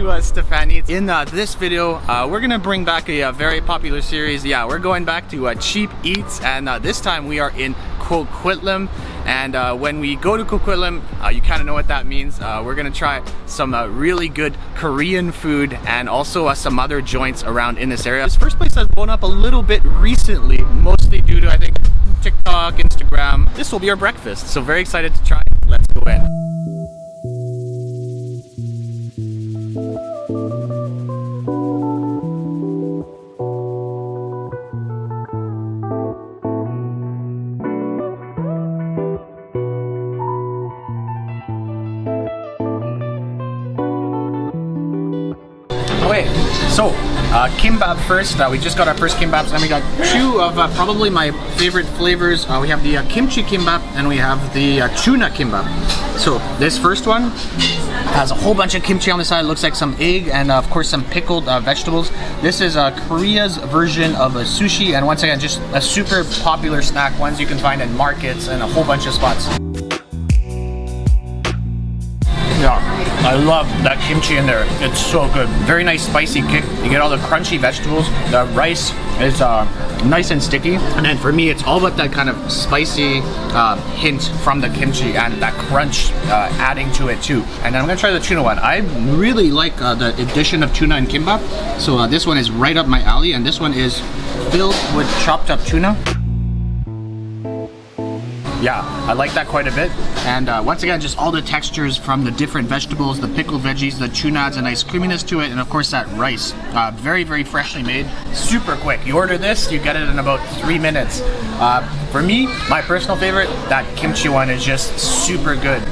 to Stefani. In this video, we're gonna bring back a very popular series. Yeah, we're going back to Cheap Eats, and this time we are in Coquitlam. And when we go to Coquitlam, you kind of know what that means. We're gonna try some really good Korean food and also some other joints around in this area. This first place has blown up a little bit recently, mostly due to, I think, TikTok, Instagram. This will be our breakfast, so very excited to try. Let's go in. Okay, so kimbap first. We just got our first kimbaps, and we got two of probably my favorite flavors. We have the kimchi kimbap and we have the tuna kimbap. So this first one has a whole bunch of kimchi on the side. It looks like some egg and of course some pickled vegetables. This is Korea's version of a sushi, and once again, just a super popular snack, ones you can find in markets and a whole bunch of spots. Yeah, I love that kimchi in there. It's so good. Very nice spicy kick. You get all the crunchy vegetables. The rice is nice and sticky. And then for me, it's all about that kind of spicy hint from the kimchi and that crunch adding to it too. And then I'm gonna try the tuna one. I really like the addition of tuna and kimbap. So this one is right up my alley, and this one is filled with chopped up tuna. Yeah, I like that quite a bit. And once again, just all the textures from the different vegetables, the pickled veggies, the tuna adds a nice creaminess to it, and of course that rice. Very, very freshly made, super quick. You order this, you get it in about 3 minutes. For me, my personal favorite, that kimchi one is just super good,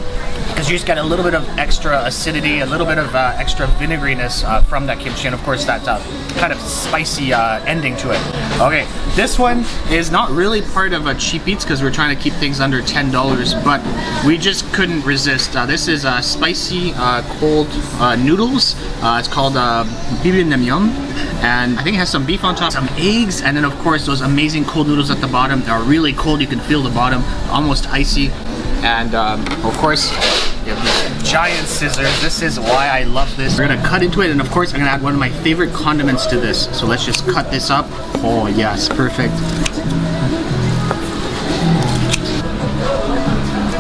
because you just get a little bit of extra acidity, a little bit of extra vinegariness from that kimchi, and of course that kind of spicy ending to it. Okay, this one is not really part of Cheap Eats because we're trying to keep things under $10, but we just couldn't resist. This is spicy cold noodles. It's called bibimbap, and I think it has some beef on top, some eggs, and then of course those amazing cold noodles at the bottom. They're really cold, you can feel the bottom, almost icy. And of course, you have these giant scissors. This is why I love this. We're gonna cut into it, and of course I'm gonna add one of my favorite condiments to this. So let's just cut this up. Oh yes, perfect.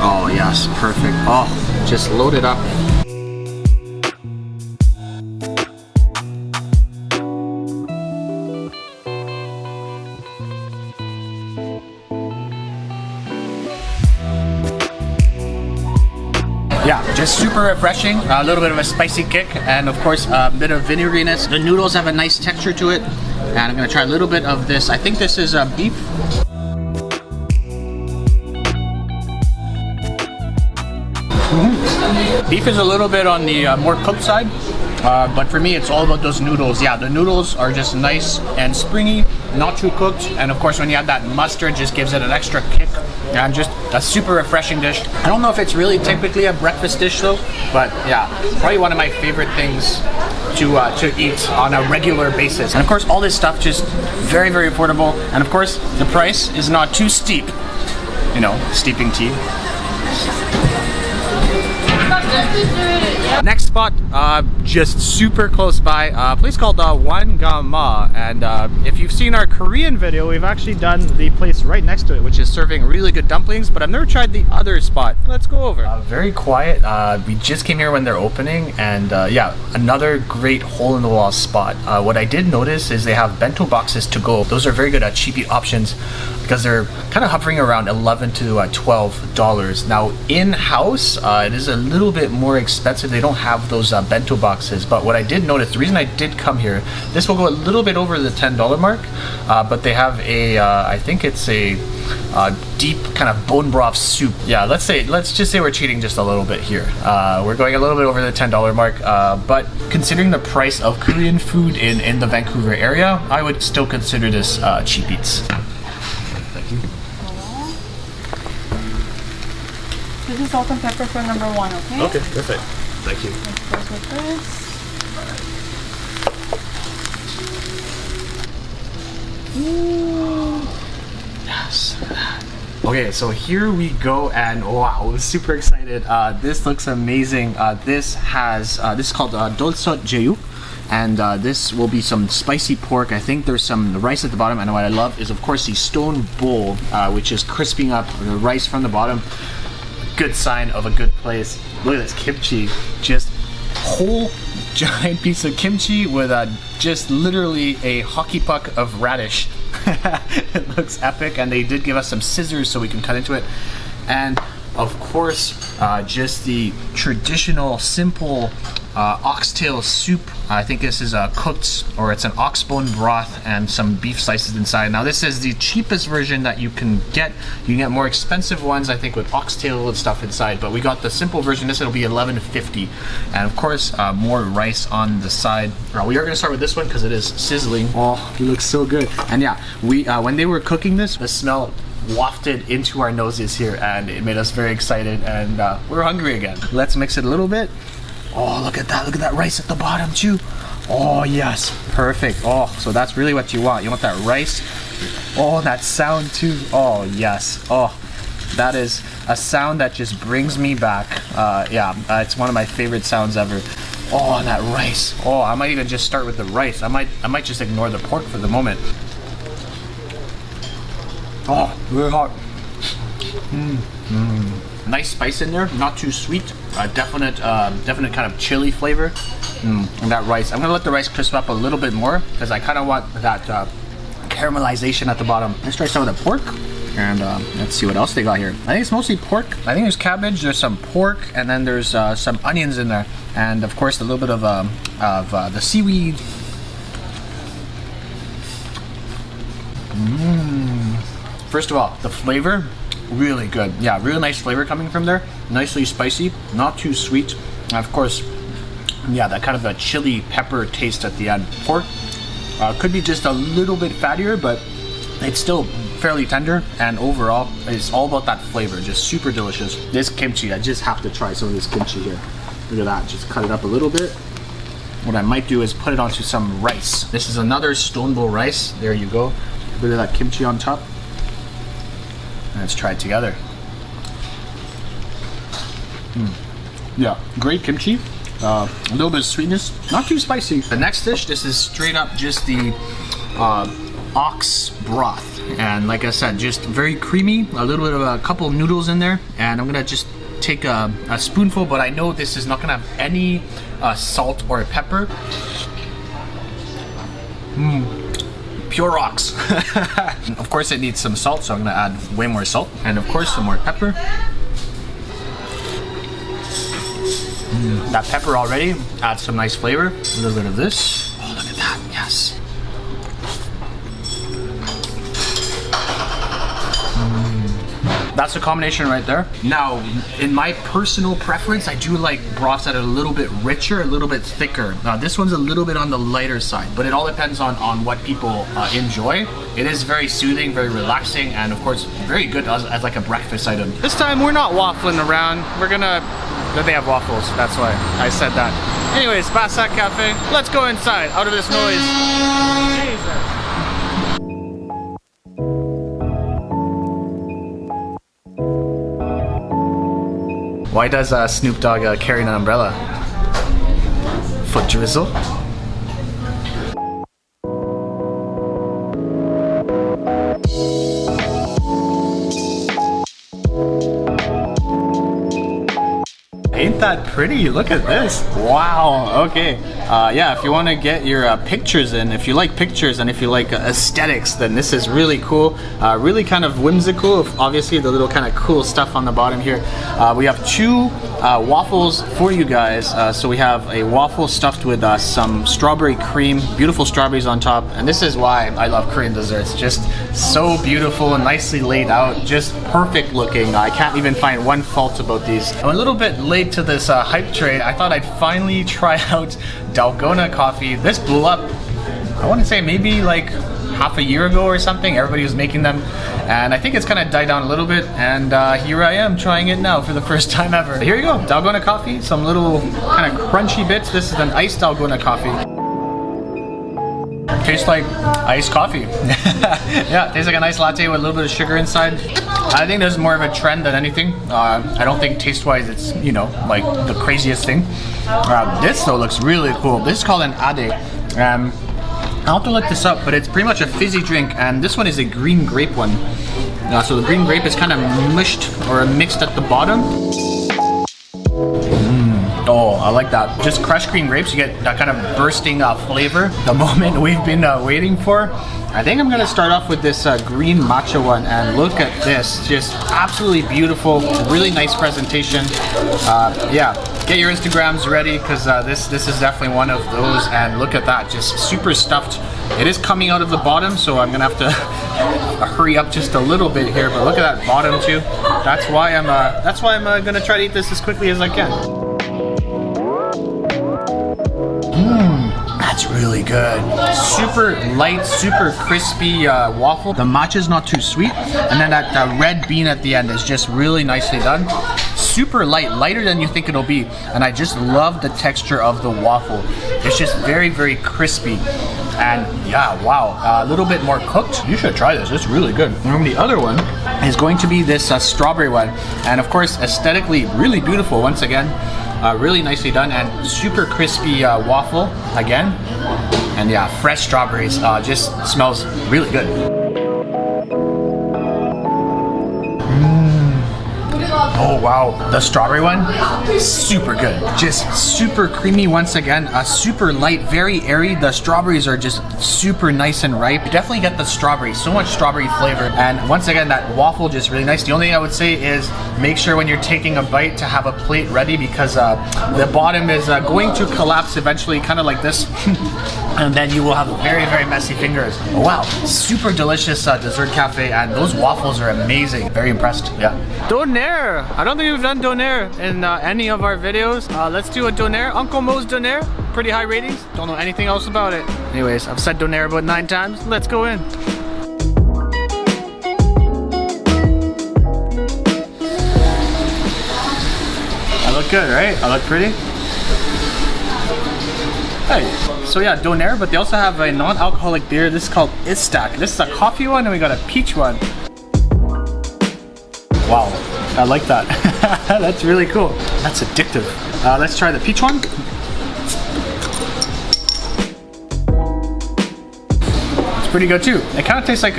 Oh yes, perfect. Oh, just load it up. Yeah, just super refreshing, a little bit of a spicy kick, and of course a bit of vinegariness. The noodles have a nice texture to it, and I'm gonna try a little bit of this. I think this is beef. Beef is a little bit on the more cooked side, but for me it's all about those noodles. Yeah, the noodles are just nice and springy, not too cooked, and of course when you add that mustard, just gives it an extra kick, and just a super refreshing dish. I don't know if it's really typically a breakfast dish though, but yeah, probably one of my favorite things to eat on a regular basis. And of course all this stuff just very, very affordable, and of course the price is not too steep. You know, steeping tea. Next spot, just super close by, a place called WANG, and if you've seen our Korean video, we've actually done the place right next to it, which is serving really good dumplings, but I've never tried the other spot. Let's go over. Very quiet. We just came here when they're opening, and yeah, another great hole-in-the-wall spot. What I did notice is they have bento boxes to go. Those are very good cheap eat options because they're kind of hovering around $11 to $12. Now in-house, it is a little bit more expensive. They don't have those bento boxes, but what I did notice, the reason I did come here, this will go a little bit over the $10 mark, but they have a I think it's a deep kind of bone broth soup. Yeah, let's just say we're cheating just a little bit here. We're going a little bit over the $10 mark, but considering the price of Korean food in the Vancouver area, I would still consider this Cheap Eats. Thank you. This is salt and pepper for number 1, okay? Okay, perfect. Thank you. Goes with this. Ooh. Yes. Okay, so here we go, and wow, I'm super excited. This looks amazing. This is called dolsot jeyu, and this will be some spicy pork. I think there's some rice at the bottom, and what I love is, of course, the stone bowl, which is crisping up the rice from the bottom. Good sign of a good place. Look at this kimchi, just whole giant piece of kimchi with just literally a hockey puck of radish. It looks epic, and they did give us some scissors so we can cut into it. And of course, just the traditional simple oxtail soup. I think this is cooked, or it's an oxbone broth and some beef slices inside. Now this is the cheapest version that you can get. You can get more expensive ones, I think, with oxtail and stuff inside, but we got the simple version. This will be $11.50, and of course more rice on the side. We are going to start with this one because it is sizzling. Oh, it looks so good. And yeah, we when they were cooking this, the smell wafted into our noses here, and it made us very excited, and we're hungry again. Let's mix it a little bit. Oh, look at that rice at the bottom too. Oh yes, perfect. Oh, so that's really what you want. You want that rice. Oh, that sound too. Oh yes. Oh, that is a sound that just brings me back. It's one of my favorite sounds ever. Oh, and that rice. Oh, I might even just start with the rice. I might just ignore the pork for the moment. Oh, very hot. Nice spice in there, not too sweet. Definite kind of chili flavor. And that rice. I'm gonna let the rice crisp up a little bit more because I kind of want that caramelization at the bottom. Let's try some of the pork, and let's see what else they got here. I think it's mostly pork. I think there's cabbage, there's some pork, and then there's some onions in there, and of course a little bit of the seaweed. First of all, the flavor, really good. Yeah, really nice flavor coming from there. Nicely spicy, not too sweet. And of course, yeah, that kind of a chili pepper taste at the end. Pork could be just a little bit fattier, but it's still fairly tender, and overall, it's all about that flavor. Just super delicious. This kimchi, I just have to try some of this kimchi here. Look at that, just cut it up a little bit. What I might do is put it onto some rice. This is another stone bowl rice. There you go. A bit of that kimchi on top. Let's try it together. Yeah, great kimchi. A little bit of sweetness, not too spicy. The next dish, this is straight up just the ox broth, and like I said, just very creamy. A little bit of a couple noodles in there, and I'm gonna just take a spoonful, but I know this is not gonna have any salt or pepper. Pure ox. Of course it needs some salt, so I'm gonna add way more salt, and of course some more pepper. That pepper already adds some nice flavor. A little bit of this. Oh, look at that, yes. That's the combination right there. Now, in my personal preference, I do like broths that are a little bit richer, a little bit thicker. This one's a little bit on the lighter side, but it all depends on what people enjoy. It is very soothing, very relaxing, and of course, very good as like a breakfast item. This time, we're not waffling around. They have waffles, that's why I said that. Anyways, BASAK Cafe, let's go inside, out of this noise. Jesus. Why does Snoop Dogg carry an umbrella? Foot drizzle? Ain't that pretty? Look at this. Wow, okay. Yeah, if you want to get your pictures in, if you like pictures and if you like aesthetics, then this is really cool. Really kind of whimsical. Obviously, the little kind of cool stuff on the bottom here. We have two waffles for you guys. So we have a waffle stuffed with some strawberry cream, beautiful strawberries on top. And this is why I love Korean desserts. Just so beautiful and nicely laid out, just perfect looking. I can't even find one fault about these. I'm a little bit late to this hype train. I thought I'd finally try out Dalgona coffee. This blew up, I want to say maybe like half a year ago or something. Everybody was making them, and I think it's kind of died down a little bit, and here I am trying it now for the first time ever. Here you go, Dalgona coffee, some little kind of crunchy bits. This is an iced Dalgona coffee. Tastes like iced coffee. Yeah, tastes like a nice latte with a little bit of sugar inside. I think this is more of a trend than anything. I don't think taste-wise it's, you know, like the craziest thing. This though looks really cool. This is called an ade. I'll have to look this up, but it's pretty much a fizzy drink, and this one is a green grape one. So the green grape is kind of mushed or mixed at the bottom. Oh, I like that. Just crushed green grapes, you get that kind of bursting flavor. The moment we've been waiting for. I think I'm gonna start off with this green matcha one, and look at this. Just absolutely beautiful, really nice presentation. Yeah, get your Instagrams ready, because this is definitely one of those, and look at that, just super stuffed. It is coming out of the bottom, so I'm gonna have to hurry up just a little bit here, but look at that bottom too. That's why I'm gonna try to eat this as quickly as I can. That's really good. Super light, super crispy waffle. The matcha is not too sweet, and then that red bean at the end is just really nicely done. Super light, lighter than you think it'll be, and I just love the texture of the waffle. It's just very, very crispy, and yeah, wow, a little bit more cooked. You should try this. It's really good. And the other one is going to be this strawberry one, and of course, aesthetically really beautiful once again. Really nicely done, and super crispy waffle again, and yeah, fresh strawberries. Just smells really good. Oh wow, the strawberry one, super good. Just super creamy once again, super light, very airy. The strawberries are just super nice and ripe. You definitely get the strawberry, so much strawberry flavor. And once again, that waffle just really nice. The only thing I would say is make sure when you're taking a bite to have a plate ready, because the bottom is going to collapse eventually, kind of like this. And then you will have very, very messy fingers. Oh, wow, super delicious dessert cafe, and those waffles are amazing. Very impressed, yeah. Donaire! I don't think we've done Donaire in any of our videos. Let's do a Donaire. Uncle Mo's Donaire. Pretty high ratings. Don't know anything else about it. Anyways, I've said Donaire about 9 times. Let's go in. I look good, right? I look pretty. Hey, so yeah, Donaire, but they also have a non-alcoholic beer. This is called Istak. This is a coffee one, and we got a peach one. Wow, I like that. That's really cool. That's addictive. Let's try the peach one. It's pretty good too. It kind of tastes like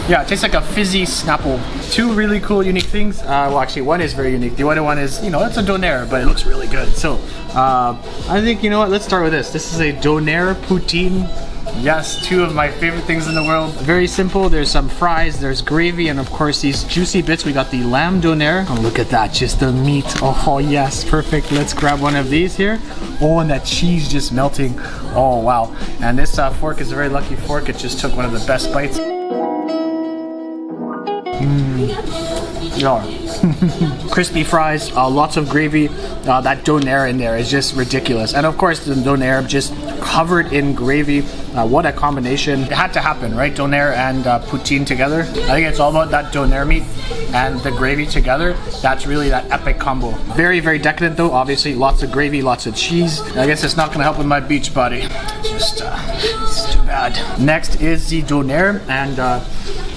yeah, it tastes like a fizzy Snapple. 2 really cool, unique things. Well, actually, one is very unique. The other one is, you know, it's a Donaire, but it looks really good. So, I think, you know what, let's start with this. This is a Donaire poutine. Yes, 2 of my favorite things in the world. Very simple. There's some fries, there's gravy, and of course these juicy bits. We got the lamb Donaire. Oh, look at that, just the meat. Oh, yes, perfect. Let's grab one of these here. Oh, and that cheese just melting. Oh, wow. And this fork is a very lucky fork. It just took one of the best bites. Yeah. Crispy fries, lots of gravy. That Donaire in there is just ridiculous. And of course the Donaire just covered in gravy. What a combination. It had to happen, right? Donaire and poutine together. I think it's all about that Donaire meat and the gravy together. That's really that epic combo. Very, very decadent though. Obviously lots of gravy, lots of cheese. I guess it's not gonna help with my beach body. Just it's too bad. Next is the Donaire, and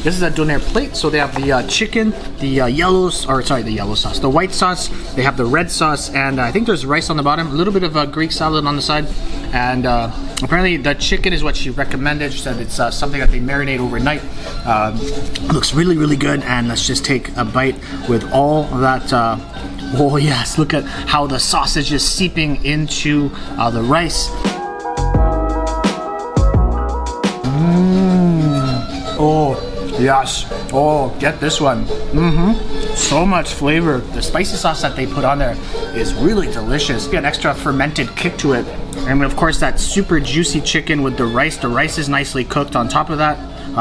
this is a Donaire plate. So they have the chicken, the the white sauce. They have the red sauce, and I think there's rice on the bottom. A little bit of Greek salad on the side, and apparently the chicken is what she recommended. She said it's something that they marinate overnight. Looks really, really good, and let's just take a bite with all of that. Oh yes, look at how the sausage is seeping into the rice. Oh. Yes. Oh, get this one. So much flavor. The spicy sauce that they put on there is really delicious. Get an extra fermented kick to it. And of course that super juicy chicken with the rice. The rice is nicely cooked on top of that.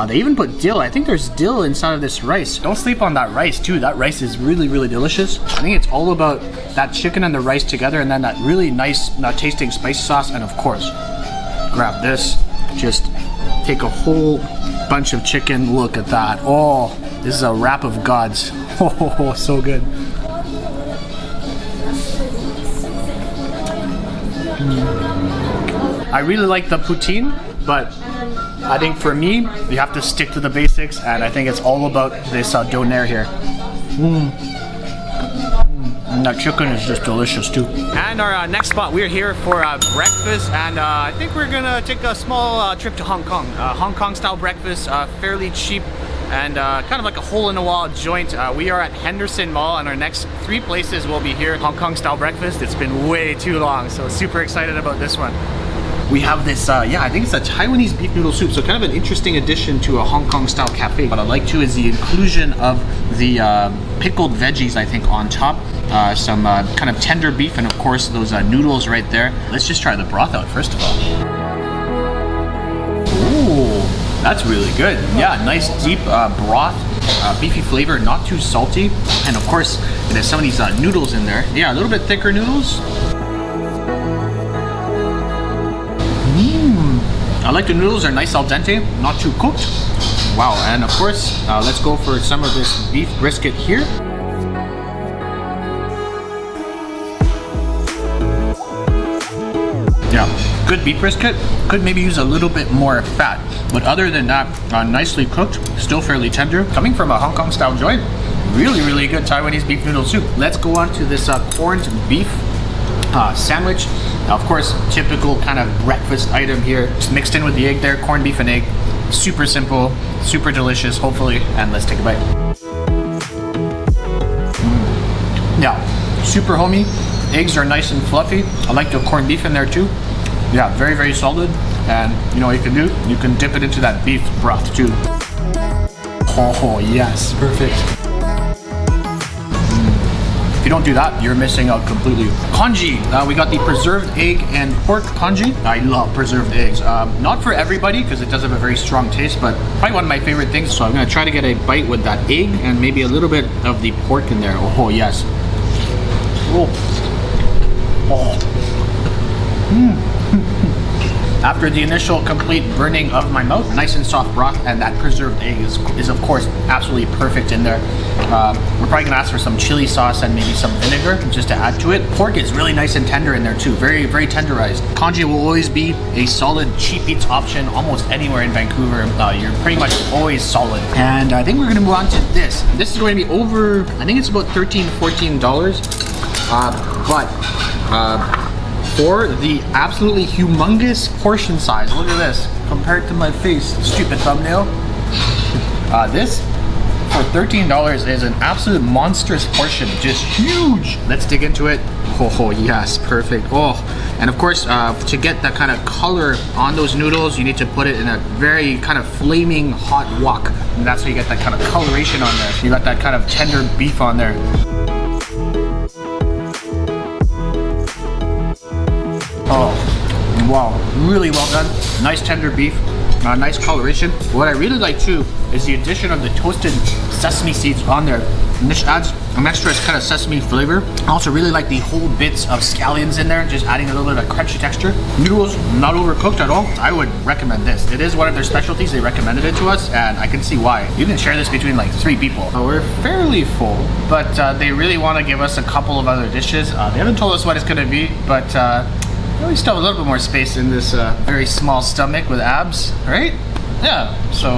They even put dill. I think there's dill inside of this rice. Don't sleep on that rice too. That rice is really, really delicious. I think it's all about that chicken and the rice together, and then that really nice tasting spicy sauce. And of course, grab this. Just take a whole bunch of chicken. Look at that. Oh, this is a wrap of gods. Oh, so good. I really like the poutine. but I think for me, you have to stick to the basics, and I think it's all about this donaire here. And that chicken is just delicious too. And our next spot, we're here for breakfast, and I think we're gonna take a small trip to Hong Kong. Hong Kong style breakfast, fairly cheap, and kind of like a hole-in-the-wall joint. We are at Henderson Mall, and our next 3 places will be here. Hong Kong style breakfast. It's been way too long, so super excited about this one. We have this, yeah, I think it's a Taiwanese beef noodle soup, so kind of an interesting addition to a Hong Kong style cafe. What I like too is the inclusion of the pickled veggies, I think, on top. Some kind of tender beef, and of course those noodles right there. Let's just try the broth out first of all. Ooh, that's really good. Yeah, nice deep broth, beefy flavor, not too salty. And of course, there's some of these noodles in there. Yeah, a little bit thicker noodles. I like the noodles, they're nice al dente, not too cooked. Wow, and of course, let's go for some of this beef brisket here. Yeah, good beef brisket. Could maybe use a little bit more fat, but other than that, nicely cooked, still fairly tender. Coming from a Hong Kong style joint, really, really good Taiwanese beef noodle soup. Let's go on to this corned beef sandwich. Of course, typical kind of breakfast item here, just mixed in with the egg there, corned beef and egg. Super simple, super delicious, hopefully, and let's take a bite. Yeah, super homey. Eggs are nice and fluffy. I like the corned beef in there too. Yeah, very, very solid. And you know what you can do? You can dip it into that beef broth too. Oh yes, perfect. If you don't do that, you're missing out completely. Congee, we got the preserved egg and pork congee. I love preserved eggs. Not for everybody, because it does have a very strong taste, but probably one of my favorite things. So I'm gonna try to get a bite with that egg and maybe a little bit of the pork in there. Oh yes. Oh. After the initial complete burning of my mouth, nice and soft broth, and that preserved egg is of course absolutely perfect in there. We're probably gonna ask for some chili sauce and maybe some vinegar just to add to it. Pork is really nice and tender in there too, very, very tenderized. Congee will always be a solid cheap eats option almost anywhere in Vancouver. You're pretty much always solid. And I think we're gonna move on to this. This is going to be over, I think it's about $13, $14. For the absolutely humongous portion size, look at this, compared to my face, stupid thumbnail. This, for $13, is an absolute monstrous portion, just huge. Let's dig into it. Oh yes, perfect. Oh, and of course, to get that kind of color on those noodles, you need to put it in a very kind of flaming hot wok. And that's how you get that kind of coloration on there. You got that kind of tender beef on there. Oh, wow, really well done. Nice tender beef, nice coloration. What I really like too is the addition of the toasted sesame seeds on there. And this adds an extra kind of sesame flavor. I also really like the whole bits of scallions in there, just adding a little bit of crunchy texture. Noodles, not overcooked at all. I would recommend this. It is one of their specialties. They recommended it to us, and I can see why. You can share this between like 3 people. We're fairly full, but they really want to give us a couple of other dishes. They haven't told us what it's going to be, but we still have a little bit more space in this very small stomach with abs, right? Yeah, so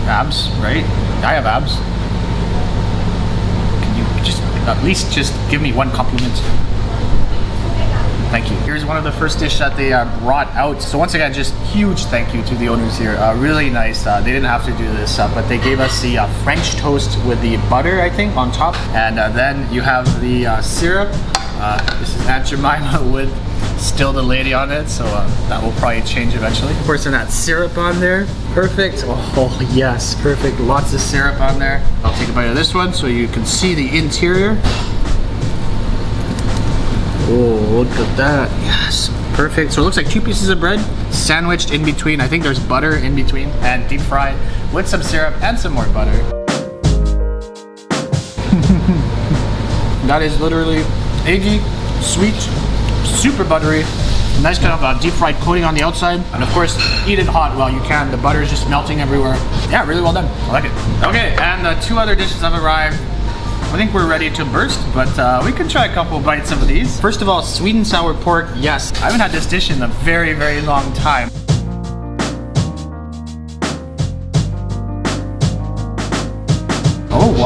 abs, right? I have abs. Can you just at least just give me one compliment? Thank you. Here's one of the first dishes that they brought out. So once again, just huge thank you to the owners here. Really nice. They didn't have to do this, but they gave us the French toast with the butter, I think, on top. And then you have the syrup. This is Aunt Jemima with still the lady on it, so that will probably change eventually. Of course, that syrup on there, perfect. Oh yes, perfect. Lots of syrup on there. I'll take a bite of this one so you can see the interior. Oh, look at that. Yes, perfect. So it looks like 2 pieces of bread sandwiched in between. I think there's butter in between, and deep fried with some syrup and some more butter. That is literally eggy, sweet, super buttery, nice kind of deep fried coating on the outside, and of course eat it hot while you can. The butter is just melting everywhere. Yeah, really well done. I like it. Okay, and the 2 other dishes have arrived. I think we're ready to burst, but we can try a couple bites of these. First of all, sweet and sour pork. Yes, I haven't had this dish in a very, very long time.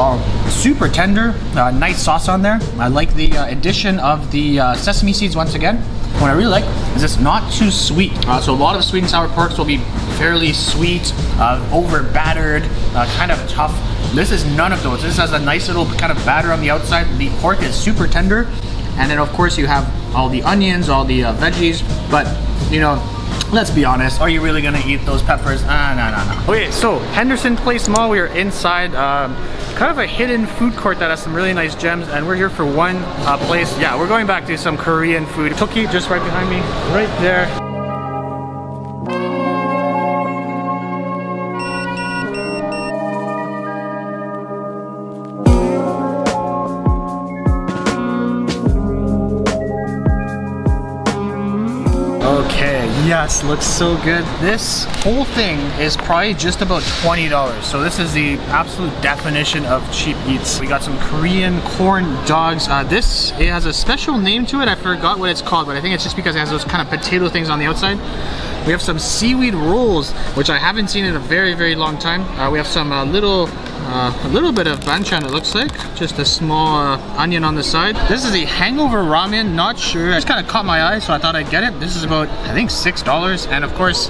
Wow, super tender, nice sauce on there. I like the addition of the sesame seeds once again. What I really like is it's not too sweet. So a lot of sweet and sour porks will be fairly sweet, over battered, kind of tough. This is none of those. This has a nice little kind of batter on the outside. The pork is super tender. And then of course you have all the onions, all the veggies, but you know, let's be honest, are you really gonna eat those peppers? No. Okay, so Henderson Place Mall, we are inside kind of a hidden food court that has some really nice gems, and we're here for one place. Yeah, we're going back to some Korean food. TOKKI just right behind me, right there. Okay, yes, looks so good. This whole thing is probably just about $20. So this is the absolute definition of cheap eats. We got some Korean corn dogs. It has a special name to it. I forgot what it's called, but I think it's just because it has those kind of potato things on the outside. We have some seaweed rolls, which I haven't seen in a very, very long time. We have some a little bit of banchan, it looks like. Just a small onion on the side. This is a hangover ramen, not sure. It just kind of caught my eye, so I thought I'd get it. This is about, I think, $6. And of course,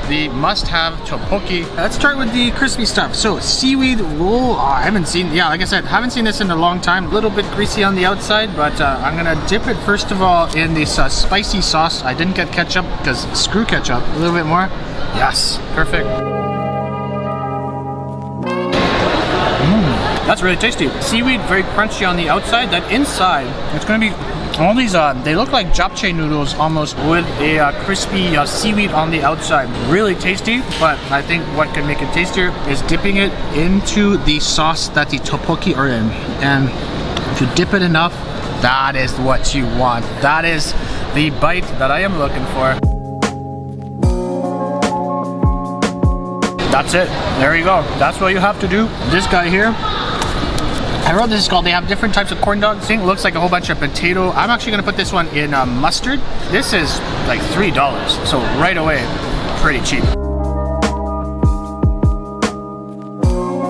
the must-have tteokbokki. Let's start with the crispy stuff. So, seaweed roll. I haven't seen, yeah, like I said, haven't seen this in a long time. A little bit greasy on the outside, but I'm gonna dip it first of all in this spicy sauce. I didn't get ketchup because screw ketchup. A little bit more. Yes, perfect. That's really tasty. Seaweed, very crunchy on the outside. That inside, it's gonna be all these, they look like japchae noodles almost with a crispy seaweed on the outside. Really tasty, but I think what can make it tastier is dipping it into the sauce that the tteokbokki are in. And if you dip it enough, that is what you want. That is the bite that I am looking for. That's it. There you go. That's what you have to do. This guy here, I wrote this is called, they have different types of corn dogs. Thing looks like a whole bunch of potato. I'm actually gonna put this one in mustard. This is like $3, so right away, pretty cheap.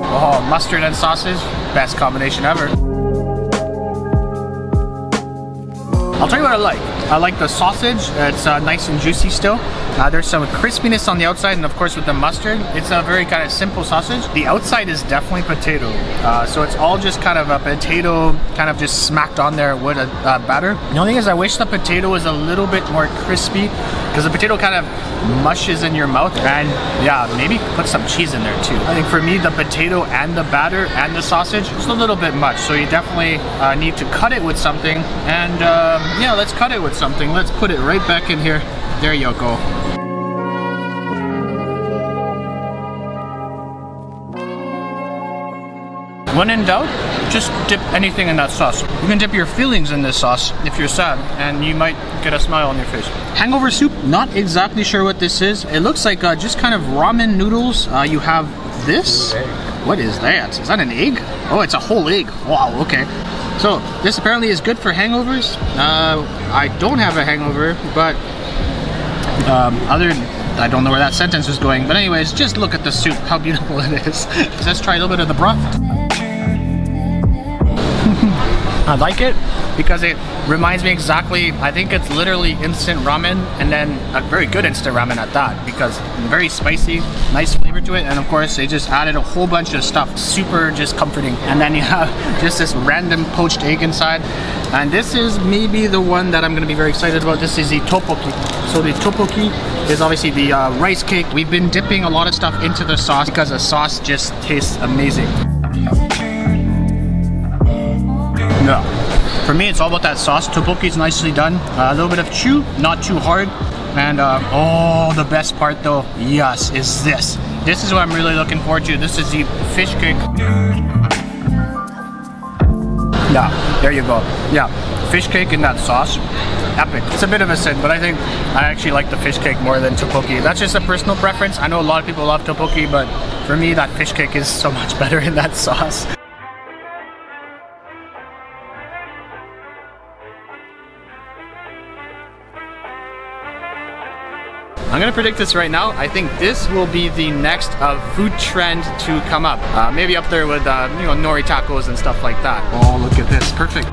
Oh, mustard and sausage, best combination ever. I'll tell you what I like. I like the sausage. It's nice and juicy still. There's some crispiness on the outside, and of course with the mustard, it's a very kind of simple sausage. The outside is definitely potato. So it's all just kind of a potato, kind of just smacked on there with a batter. The only thing is I wish the potato was a little bit more crispy, because the potato kind of mushes in your mouth. And yeah, maybe put some cheese in there too. I think for me, the potato and the batter and the sausage, it's a little bit much. So you definitely need to cut it with something. And yeah, let's cut it with something. Let's put it right back in here. There you go. When in doubt, just dip anything in that sauce. You can dip your feelings in this sauce if you're sad, and you might get a smile on your face. Hangover soup, not exactly sure what this is. It looks like just kind of ramen noodles. You have this. What is that? Is that an egg? Oh, it's a whole egg. Wow, okay. So this apparently is good for hangovers. I don't have a hangover, but I don't know where that sentence was going. But anyways, just look at the soup, how beautiful it is. Let's try a little bit of the broth. I like it because it reminds me exactly, I think it's literally instant ramen, and then a very good instant ramen at that, because very spicy, nice flavor to it, and of course they just added a whole bunch of stuff, super just comforting. And then you have just this random poached egg inside, and this is maybe the one that I'm going to be very excited about. This is the tteokbokki. So the tteokbokki is obviously the rice cake. We've been dipping a lot of stuff into the sauce because the sauce just tastes amazing. No. For me, it's all about that sauce. Tteokbokki is nicely done. A little bit of chew, not too hard. And oh, the best part though, yes, is this. This is what I'm really looking forward to. This is the fish cake. Yeah, there you go. Yeah, fish cake in that sauce. Epic. It's a bit of a sin, but I think I actually like the fish cake more than tteokbokki. That's just a personal preference. I know a lot of people love tteokbokki, but for me, that fish cake is so much better in that sauce. I'm gonna predict this right now. I think this will be the next food trend to come up. Maybe up there with you know, nori tacos and stuff like that. Oh, look at this, perfect.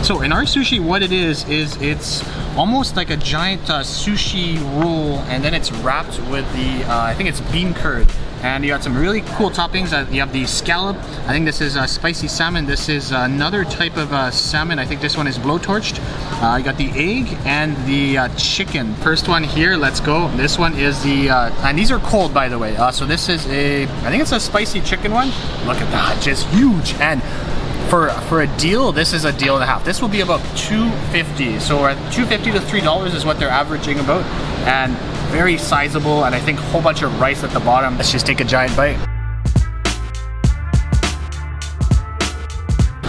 So in our sushi, what it is it's almost like a giant sushi roll, and then it's wrapped with the, I think it's bean curd. And you got some really cool toppings. You have the scallop. I think this is spicy salmon. This is another type of salmon. I think this one is blowtorched. You got the egg and the chicken. First one here, let's go. This one is the, and these are cold, by the way. So this is I think it's a spicy chicken one. Look at that, just huge. And for a deal, this is a deal and a half. This will be about $2.50. So at $2.50 to $3 is what they're averaging about. And very sizable, and I think a whole bunch of rice at the bottom. Let's just take a giant bite.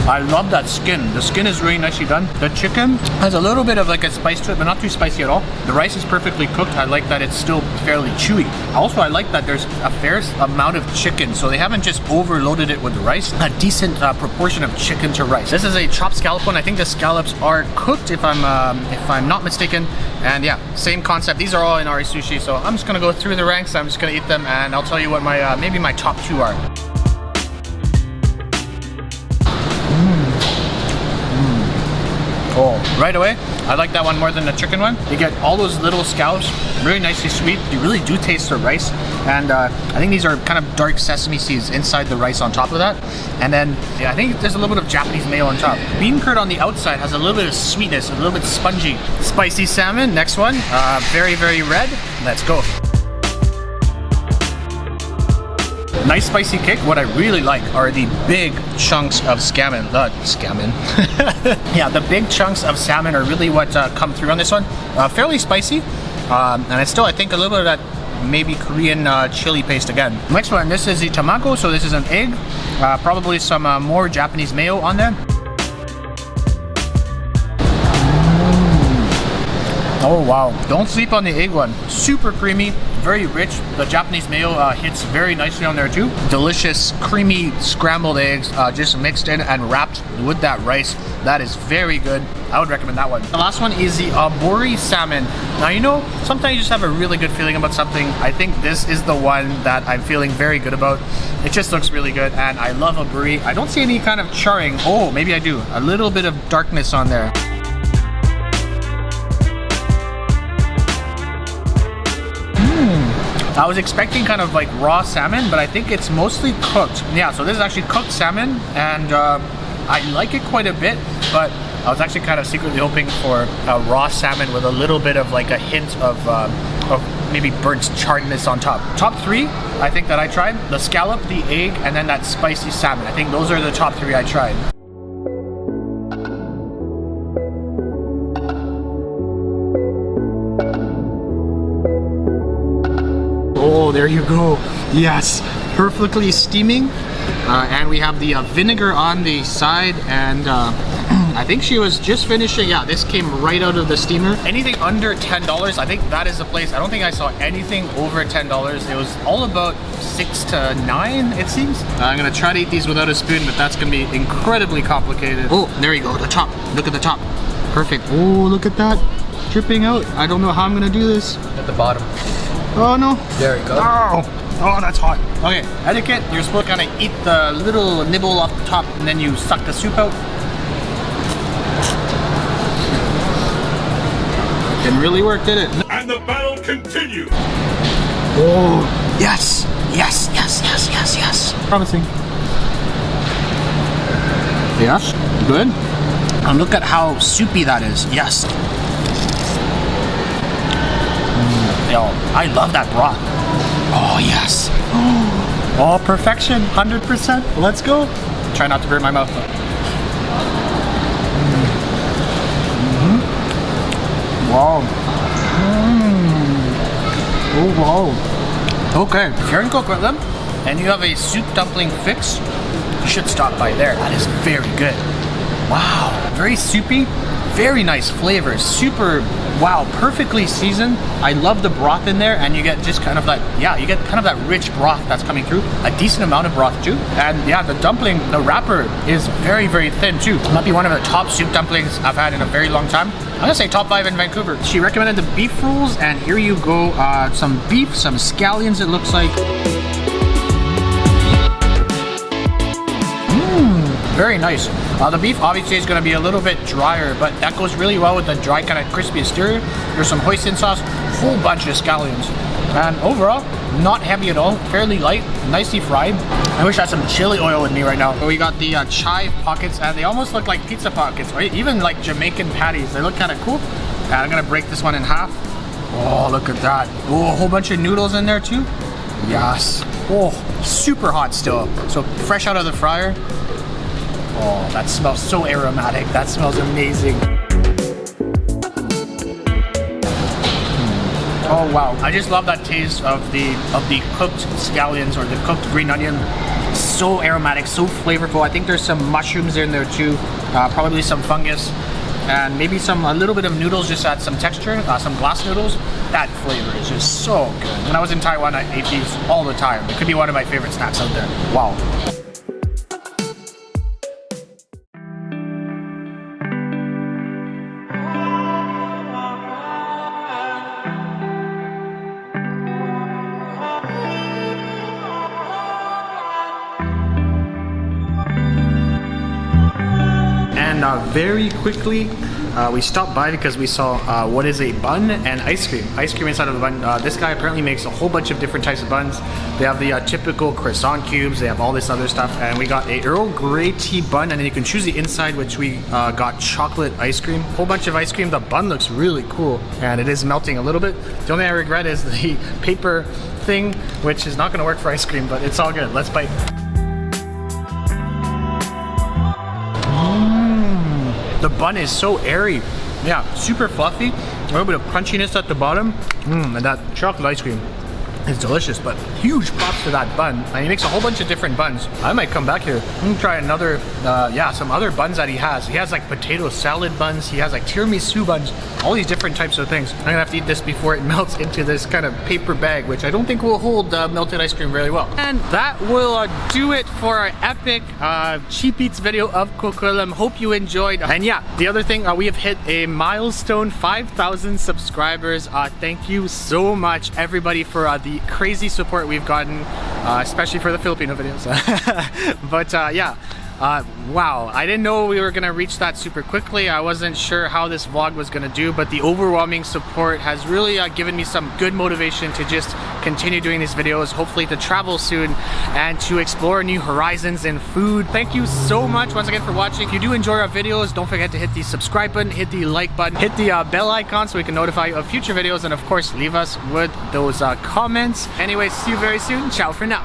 I love that skin. The skin is really nicely done. The chicken has a little bit of like a spice to it, but not too spicy at all. The rice is perfectly cooked. I like that it's still fairly chewy. Also, I like that there's a fair amount of chicken, so they haven't just overloaded it with rice. A decent proportion of chicken to rice. This is a chopped scallop one. I think the scallops are cooked, if I'm not mistaken. And yeah, same concept. These are all Inari sushi, so I'm just gonna go through the ranks. I'm just gonna eat them, and I'll tell you what my maybe my top two are. Oh, right away, I like that one more than the chicken one. You get all those little scallops, really nicely sweet. You really do taste the rice. And I think these are kind of dark sesame seeds inside the rice on top of that. And then, yeah, I think there's a little bit of Japanese mayo on top. Bean curd on the outside has a little bit of sweetness, a little bit spongy. Spicy salmon, next one, very, very red. Let's go. Nice spicy kick. What I really like are the big chunks of salmon. Yeah, the big chunks of salmon are really what come through on this one. Fairly spicy, and it's still, I think, a little bit of that maybe Korean chili paste again. Next one, this is the tamago, so this is an egg. Probably some more Japanese mayo on there. Oh wow, don't sleep on the egg one. Super creamy, very rich. The Japanese mayo hits very nicely on there too. Delicious, creamy scrambled eggs just mixed in and wrapped with that rice. That is very good. I would recommend that one. The last one is the aburi salmon. Now, you know, sometimes you just have a really good feeling about something. I think this is the one that I'm feeling very good about. It just looks really good, and I love aburi. I don't see any kind of charring. Oh, maybe I do. A little bit of darkness on there. I was expecting kind of like raw salmon, but I think it's mostly cooked. Yeah, so this is actually cooked salmon, and I like it quite a bit, but I was actually kind of secretly hoping for a raw salmon with a little bit of like a hint of maybe burnt charredness on top. Top three, I think that I tried, the scallop, the egg, and then that spicy salmon. I think those are the top three I tried. Oh, there you go. Yes, perfectly steaming. And we have the vinegar on the side, and I think she was just finishing. Yeah, this came right out of the steamer. Anything under $10, I think that is the place. I don't think I saw anything over $10. It was all about 6 to 9, it seems. I'm gonna try to eat these without a spoon, but that's gonna be incredibly complicated. Oh, there you go, the top. Look at the top. Perfect. Oh, look at that. Dripping out. I don't know how I'm gonna do this. At the bottom. Oh no. There you go. Oh, that's hot. Okay, etiquette. You're supposed to kind of eat the little nibble off the top, and then you suck the soup out. Didn't really work, did it? And the battle continues. Oh, yes. Yes, yes, yes, yes, yes. Promising. Yes, good. And look at how soupy that is. Yes. Yo, I love that broth. Oh, yes. Oh, perfection, 100%. Let's go. Try not to burn my mouth. Wow. Oh, wow. Okay, if you're in Coquitlam and you have a soup dumpling fix, you should stop by there. That is very good. Wow, very soupy, Very nice flavors, super, wow, perfectly seasoned. I love the broth in there, and you get just kind of that, yeah, you get kind of that rich broth that's coming through. A decent amount of broth too. And yeah, the dumpling, the wrapper is very, very thin too. It might be one of the top soup dumplings I've had in a very long time. I'm gonna say top 5 in Vancouver. She recommended the beef rolls, and here you go, some beef, some scallions it looks like. Very nice. The beef obviously is going to be a little bit drier, but that goes really well with the dry kind of crispy exterior. There's some hoisin sauce, whole bunch of scallions. And overall, not heavy at all, fairly light, nicely fried. I wish I had some chili oil with me right now. So we got the chive pockets, and they almost look like pizza pockets, or even like Jamaican patties. They look kind of cool. And I'm going to break this one in half. Oh, look at that. Oh, a whole bunch of noodles in there too. Yes. Oh, super hot still. So fresh out of the fryer. Oh, that smells so aromatic. That smells amazing. Oh wow, I just love that taste of the cooked scallions or the cooked green onion. So aromatic, so flavorful. I think there's some mushrooms in there too, probably some fungus, and maybe a little bit of noodles just add some texture, some glass noodles. That flavor is just so good. When I was in Taiwan, I ate these all the time. It could be one of my favorite snacks out there. Wow. Very quickly, we stopped by because we saw what is a bun and ice cream. Ice cream inside of the bun. This guy apparently makes a whole bunch of different types of buns. They have the typical croissant cubes. They have all this other stuff. And we got a Earl Grey tea bun, and then you can choose the inside, which we got chocolate ice cream. Whole bunch of ice cream. The bun looks really cool, and it is melting a little bit. The only thing I regret is the paper thing, which is not going to work for ice cream, but it's all good. Let's bite. The bun is so airy. Yeah, super fluffy. A little bit of crunchiness at the bottom. And that chocolate ice cream is delicious, but huge props to that bun. And he makes a whole bunch of different buns. I might come back here and try another, some other buns that he has. He has like potato salad buns. He has like tiramisu buns. All these different types of things. I'm gonna have to eat this before it melts into this kind of paper bag, which I don't think will hold melted ice cream very well. And that will do it for our epic cheap eats video of Coquitlam. Hope you enjoyed. And yeah, the other thing, we have hit a milestone 5,000 subscribers. Thank you so much, everybody, for the crazy support we've gotten, especially for the Filipino videos. But yeah. Wow, I didn't know we were gonna reach that super quickly. I wasn't sure how this vlog was gonna do, but the overwhelming support has really given me some good motivation to just continue doing these videos, hopefully to travel soon and to explore new horizons in food. Thank you so much once again for watching. If you do enjoy our videos, don't forget to hit the subscribe button, hit the like button, hit the bell icon so we can notify you of future videos, and of course leave us with those comments. Anyways, see you very soon. Ciao for now.